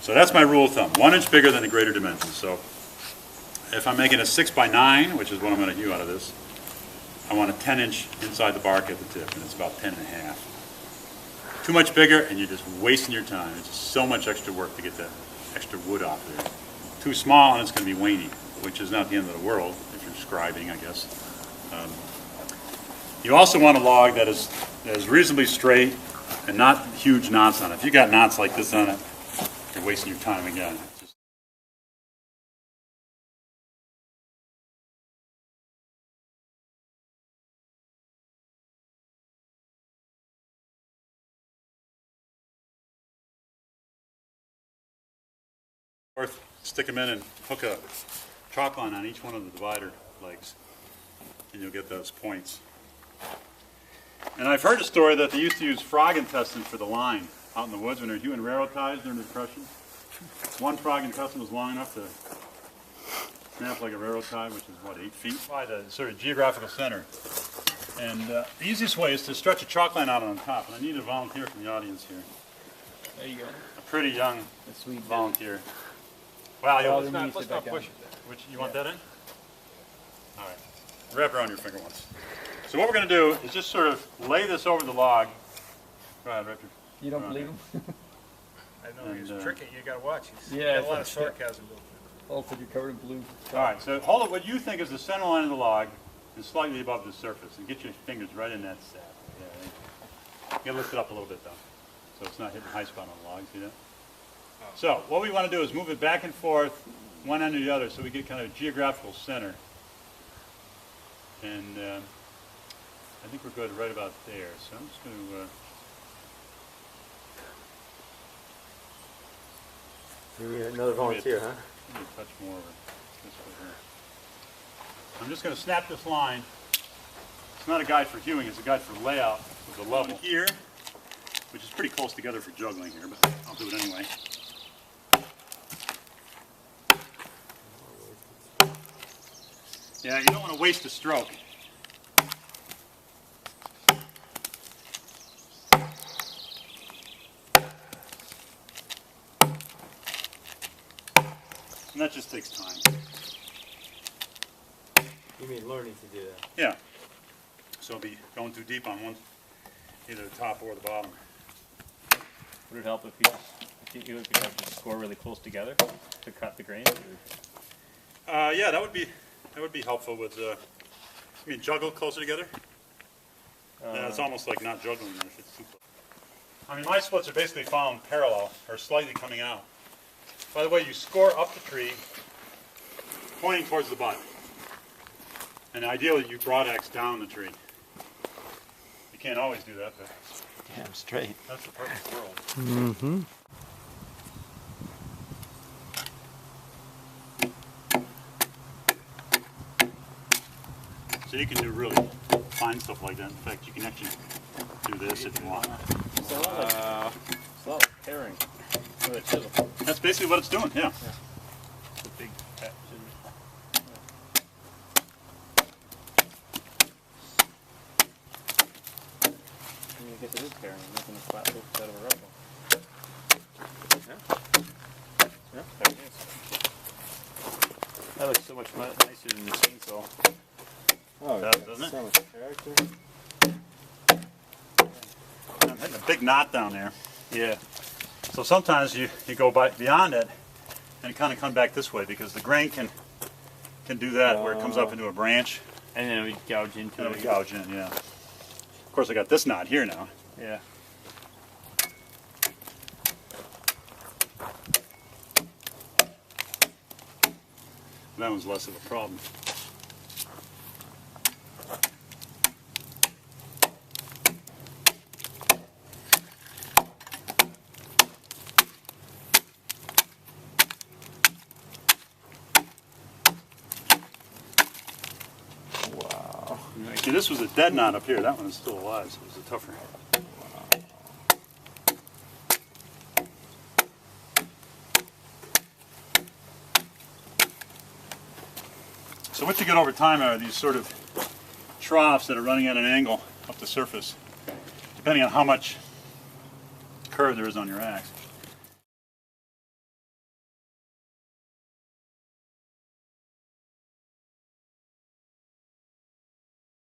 So that's my rule of thumb, 1 inch bigger than the greater dimensions. So if I'm making a 6 by 9, which is what I'm going to hew out of this, I want a 10 inch inside the bark at the tip, and it's about 10 and a half. Too much bigger and you're just wasting your time. It's just so much extra work to get that extra wood off there. Too small and it's going to be waning, which is not the end of the world if you're scribing, I guess. You also want a log that is reasonably straight and not huge knots on it. If you got knots like this on it, you're wasting your time again. Stick them in and hook a chalk line on each one of the divider legs, and you'll get those points. And I've heard a story that they used to use frog intestine for the line out in the woods when they're hewing railroad ties during the Depression. One frog intestine was long enough to snap like a railroad tie, which is what, 8 feet by the sort of geographical center. And the easiest way is to stretch a chalk line out on top. And I need a volunteer from the audience here. There you go. A pretty young sweet volunteer. Well, let's not push it. Which, you want that in? All right. Wrap around your finger once. So what we're going to do is just sort of lay this over the log. Go ahead, Richard. You don't believe him? I know, he's tricky. You got to watch. He's got a lot of sarcasm built in. Also, you're covered in blue. All right, so hold it what you think is the center line of the log and slightly above the surface, and get your fingers right in that sap. Yeah, you lift it up a little bit though, so it's not hitting the high spot on the log. See that? So what we want to do is move it back and forth, one end or the other, so we get kind of a geographical center. And I think we're good right about there. So I'm just going to. You need another volunteer, huh? Maybe a touch more over this way here. I'm just going to snap this line. It's not a guide for hewing, it's a guide for layout of the level here, which is pretty close together for juggling here, but I'll do it anyway. Yeah, you don't want to waste a stroke. And that just takes time. You mean learning to do that? Yeah. So I'll be going too deep on one, either the top or the bottom. Would it help if you have to score really close together to cut the grain? Yeah, that would be helpful with. I mean, juggle closer together. Yeah, it's almost like not juggling if it's too close. I mean, my splits are basically found parallel or slightly coming out. By the way, you score up the tree, pointing towards the butt, and ideally you broad axe down the tree. You can't always do that, but damn straight. That's the perfect world. Mm-hmm. So you can do really fine stuff like that. In fact, you can actually do this if you want. It's a lot of pairing with a chisel. That's basically what it's doing, yeah. It's a big fat chisel. I guess it is pairing, making a flat loop instead of a rough one. Yeah, there it is. That looks so much nicer than the chainsaw. Oh, Yeah, doesn't it? So much character. I'm hitting a big knot down there. Yeah. So sometimes you go beyond it and kind of come back this way because the grain can do that where it comes up into a branch. And then we gouge into And it. we gouge in, yeah. Of course, I got this knot here now. Yeah. That one's less of a problem. Wow. See, this was a dead knot up here. That one is still alive, so it was a tougher. So what you get over time are these sort of troughs that are running at an angle up the surface, depending on how much curve there is on your axe.